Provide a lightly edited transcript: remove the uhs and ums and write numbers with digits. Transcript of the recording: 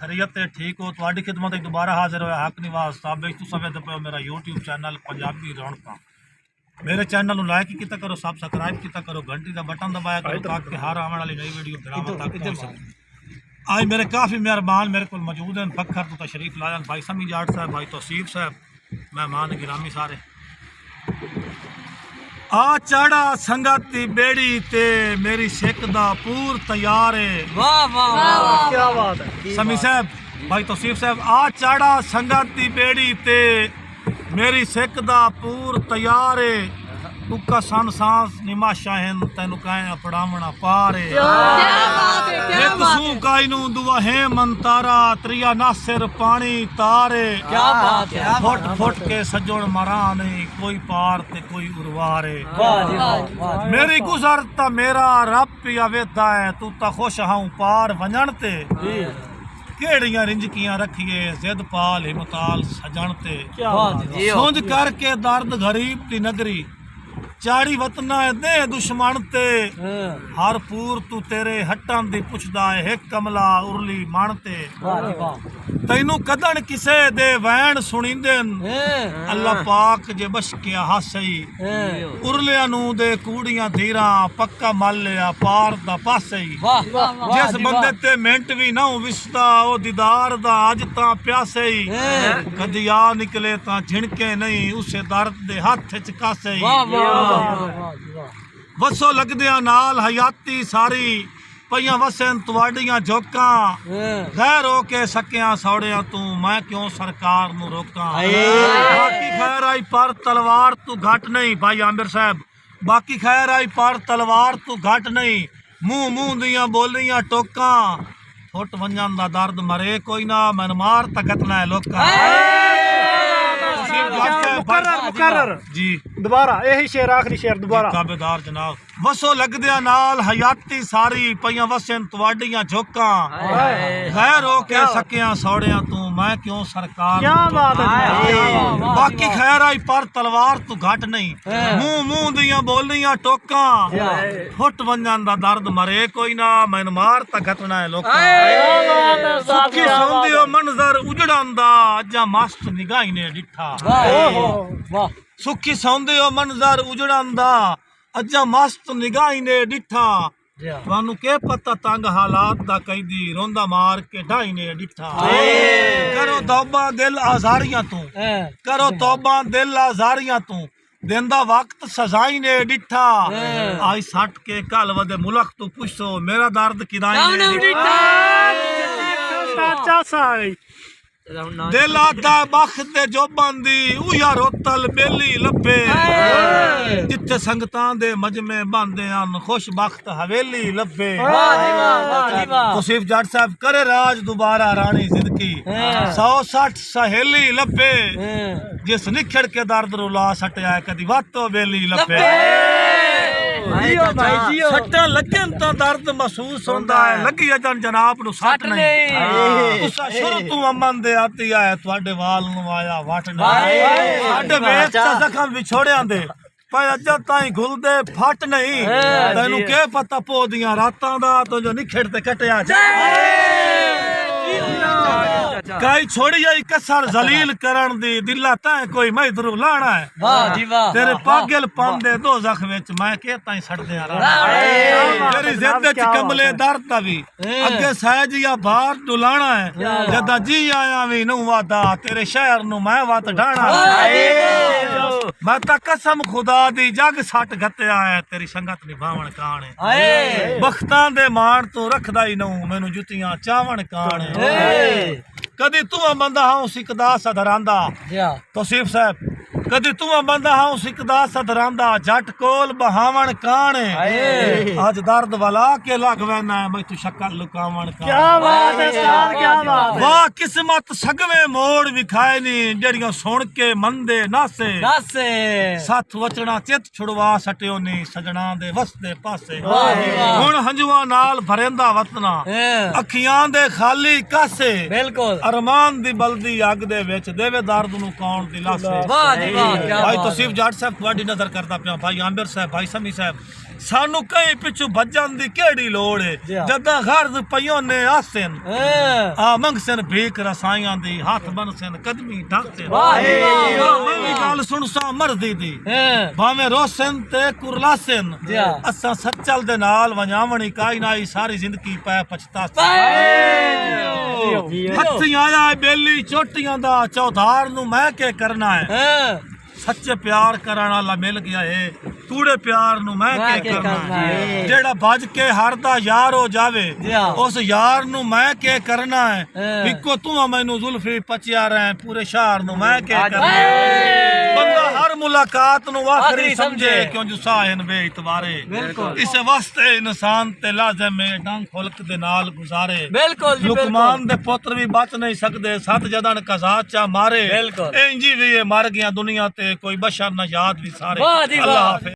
खैरियत है ठीक हो तुहाडी खिदमत में दोबारा हाजिर होया हक निवास साबिक तुसां वेखदे पे मेरा यूट्यूब चैनल पंजाबी रौनकां। मेरे चैनल को लाइक किया करो, सब्सक्राइब किया करो, घंटी का बटन दबाया करो ताकि हर आने वाली नई वीडियो बराबर तक पहुंच सके। आज मेरे काफ़ी मेहरबान मेरे को मौजूद हैं, फखर तो तशरीफ लाया भाई समी जाट साहब, भाई तौसीफ साहब, मेहमान गिरामी सारे। आ चढ़ा संगती बेड़ी ते मेरी सिक दा पूर तैयार है। वाह वाह वाह क्या बात है समी साहब, भाई तौसीफ साहब। आ चढ़ा संगती बेड़ी ते मेरी सिक दा पूर तैयार है। तुका सन सांस निमाशा हैं तेन कह पढ़ावना पारे। एक सू काइनू दुआ है मंतारा त्रिया नासिर पानी तारे। क्या बात है, फुट फुट के सजोड़ मरा नहीं कोई पार ते कोई उर्वारे। मेरी गुजरता मेरा रब पिया वेदा है तू ता खुश हाऊं पार वंजण ते। केड़ियां रिंजकियां रखिए जिद पाल हिमताल सजण ते। सुंज करके दर्द गरीब दी नगरी चाड़ी वतना दे दुश्मन ते। हर पूर तू तेरे हटन दी पुछदा है एक कमला उरली मन ते। तैनू कदन किसे दे वैन सुनिंदे अल्लाह पाक जे बश के हासई। उरलिया नू दे कूड़ियां धीरा पक्का मल लिया पार दा पासई। जिस बंदे ते मिंट भी ना विसदा ओ दीदार दा अज तां प्यासई। कदी आ निकले तां झिणके नहीं उसे दर्द दे हाथ च कासई। वसो लगदिया नाल हयाती सारी पईयां वसन तुहाडियां झोकां। खैर हो के सकिया सौड़िया तू मैं क्यों सरकार नू रोकां। बाकी खैर आई पर तलवार तू घट नहीं भाई आमिर साहब। बाकी खैर आई पर तलवार तू घट नहीं मुंह मुंह दियां बोलियां टोकां। फुट वंजन दा दर्द मरे कोई ना मन मार तकतना है लोकां। मुकर्रर जी दोबारा यही शेर आखिरी शेर दोबारा। ताबेदार जनाब। वसो लगदिया नाल हयाती सारी पईयां वसन तुहाडियां झोकां। खैर हो के सकिया सौड़िया तू मैं क्यों सरकार। क्या बात है। बाकी खैर आई पर तलवार तू घट नहीं मुंह मुंह दियां बोलियां टोकां। फुट वंजन दा दर्द मरे कोई ना मैन मार ता घटना है लोकां। सुखी सौंदियो मंजर उजड़न दा अजा मस्त निगाही ने डिठा। सुखी सौंदे हो मंजर उजड़न दा अजा मस्त निगाही ने डिठा। तुहानू के पता तंग हालात दा कैदी रोंदा मार के ढाई ने डिठा। करो तौबा दिल आजारियां तू करो तौबा दिल आजारियां तू देंदा वक्त सजाई ने डिठा। आई सट के कल वदे मुल्क तू पुछो मेरा दर्द किदाई ने डिठा। दिल आदा बख दे जो बंदी उया रोतल बेली लभे। जिथे संगतां दे मजमे बांदे हन खुश बख्त हवेली लभे। तौसीफ जाट साहब करे राज दोबारा रानी जिंदगी 160 सहेली लभे। जिस निखड़ के दर्द रुला सटिया कदी वातो बेली लभे। सट्टा लगन तो दर्द महसूस होंदा है लगी अजन जनाब नु सट नहीं। तुसा शुरू तू अमन दे आती है तुहाडे वाल नु आया वट नहीं। साडे वेच ता जखम विछोड़ियां दे पर अजा ताई घुलदे फट नहीं। तैनू के पता पो दियां रातां दा तो जो निखड़ ते कटिया कई छोड़ी आई कसर जलील करन दी दिला तैं कोई मैदरू लाना है। वाह जी वाह। तेरे पागल पांदे दो जख विच मैं के ताई सड़दे तेरी जिद च कमले दर्द दा भी अगे सहज या बाहर डुलाना है। जदा जी आया भी नू वादा तेरे शहर नू मैं वत ढाना है। मैं ता कसम खुदा दी जग सट गत्या है तेरी संगत निभावण काण है। बख्तां दे मान तू रखदा ही नू मैनू जुतियां चावण काण है। कदी तू बंदा हाँ सिकदा सदरांदा तौसीफ साहब कदी तू बंदा हाँ सिकदा सदरांदा जट कोल बहावण कान। आज दर्द वाला के लग वैना है मैं तू शक्ल लुकावण कान। क्या बात है उस्ताद क्या बात है। वाह किस्मत सगवे मोड़ विखाए नी जेड़ियां सुन के मंदे नासे नासे। साथ वचना चित छुड़वा सटियो नी सजना दे वसदे पासे। हुण हंजुआ नाल भरेंदा वतना अखियां दे खाली कासे। बिल्कुल अरमान दी बलदी अग दे विच देवे दर्द नू कौन दिलासे। वाह जी वाह क्या भाई बात तौसीफ जाट साहब ਤੁਹਾਡੀ ਨਜ਼ਰ ਕਰਦਾ ਪਿਆ ਭਾਈ ਆਮਿਰ ਸਾਹਿਬ ਭਾਈ ਸਮੀ ਸਾਹਿਬ ਸਾਨੂੰ ਕਈ ਪਿੱਛੋਂ ਭੱਜਣ ਦੀ ਕਿਹੜੀ ਲੋੜ ਹੈ ਜਦਾਂ ਗਰਜ਼ ਪਈਆਂ ਨੇ ਆਸਨ ਆ ਮੰਗਸਨ ਭੀਖ ਰਸਾਈਆਂ ਦੀ ਹੱਥ ਬਨਸਨ ਕਦਮੀ ਢਾਕਸਨ ਵਾਹ ਜੀ ਵਾਹ ਮੇਰੀ ਗੱਲ ਸੁਣ ਸਾ ਮਰਦੀ ਦੀ ਭਾਵੇਂ ਰੋਸਨ ਤੇ ਕੁਰਲਾਸਨ ਅਸਾਂ ਸੱਚਲ ਦੇ ਨਾਲ ਵਜਾਵਣੀ ਕਾਈ ਨਾਈ ਸਾਰੀ ਜ਼ਿੰਦਗੀ ਪੈ ਪਛਤਾ ਹੱਥੀਂ ਆਇਆ ਬੇਲੀ ਚੋਟੀਆਂ ਦਾ ਚੌਧਾਰ ਨੂੰ ਮੈਂ ਕੇ ਕਰਨਾ ਹੈ सच्चे प्यार कराना ला मिल गया है तूड़े प्यार नु मैं के करना है जेड़ा भज के हरदा यार हो जावे उस यार नु मैं के करना है इको तू मैनू जुल्फी पचिया रहे पूरे शहर नु मैं के करना है बंदा हर मुलाकात नु आखिरी समझे क्यों जो साहन बे इतवारे इस वास्ते इंसान ते लाज़िम है डंग खुलक दे नाल गुजारे बिल्कुल लुकमान दे पुत्र भी बच नहीं सकदे सत जदन कज़ा चा मारे इंजी भी मर गया दुनिया ते कोई बशर न याद भी सारे अल्लाह हाफिज़।